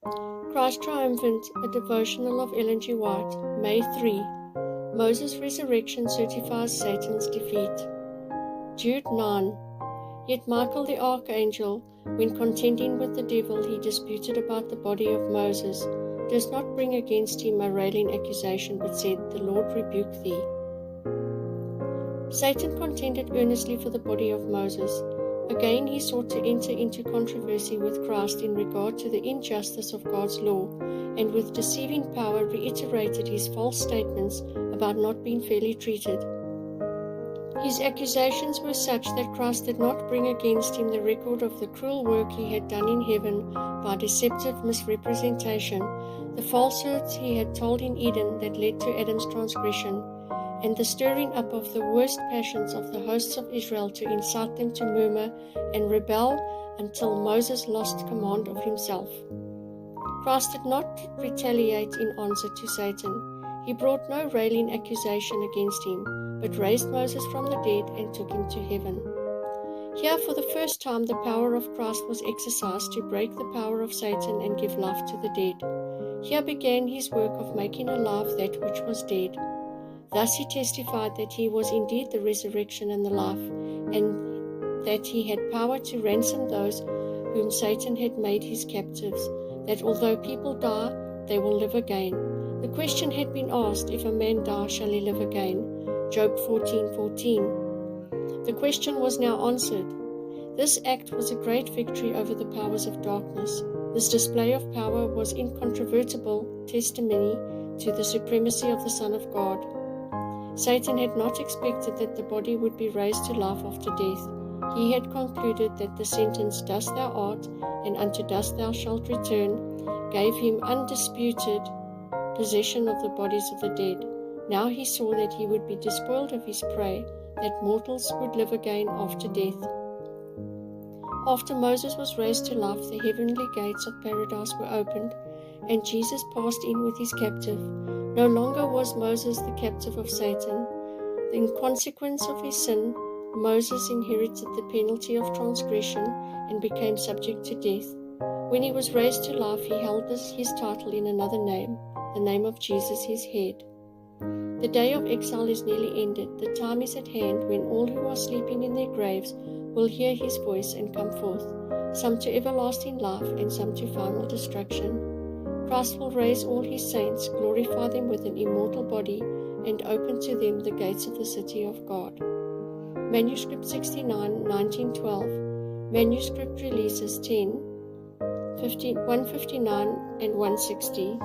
Christ Triumphant, a devotional of Ellen G. White, May 3. Moses' resurrection certifies Satan's defeat. Jude 9. Yet Michael the archangel, when contending with the devil he disputed about the body of Moses, does not bring against him a railing accusation, but said, The Lord rebuke thee. Satan contended earnestly for the body of Moses. Again he sought to enter into controversy with Christ in regard to the injustice of God's law, and with deceiving power reiterated his false statements about not being fairly treated. His accusations were such that Christ did not bring against him the record of the cruel work he had done in heaven by deceptive misrepresentation, the falsehoods he had told in Eden that led to Adam's transgression, and the stirring up of the worst passions of the hosts of Israel to incite them to murmur and rebel until Moses lost command of himself. Christ did not retaliate in answer to Satan. He brought no railing accusation against him, but raised Moses from the dead and took him to heaven. Here for the first time the power of Christ was exercised to break the power of Satan and give life to the dead. Here began his work of making alive that which was dead. Thus he testified that he was indeed the resurrection and the life, and that he had power to ransom those whom Satan had made his captives, that although people die, they will live again. The question had been asked, if a man die, shall he live again? Job 14:14. The question was now answered. This act was a great victory over the powers of darkness. This display of power was incontrovertible testimony to the supremacy of the Son of God. Satan had not expected that the body would be raised to life after death. He had concluded that the sentence, dust thou art, and unto dust thou shalt return, gave him undisputed possession of the bodies of the dead. Now he saw that he would be despoiled of his prey, that mortals would live again after death. After Moses was raised to life, the heavenly gates of paradise were opened, and Jesus passed in with his captive. No longer was Moses the captive of Satan. In consequence of his sin, Moses inherited the penalty of transgression and became subject to death. When he was raised to life, he held his title in another name, the name of Jesus his head. The day of exile is nearly ended. The time is at hand when all who are sleeping in their graves will hear his voice and come forth, some to everlasting life and some to final destruction. Christ will raise all his saints, glorify them with an immortal body, and open to them the gates of the city of God. Manuscript 69, 1912. Manuscript releases 10, 159 and 160.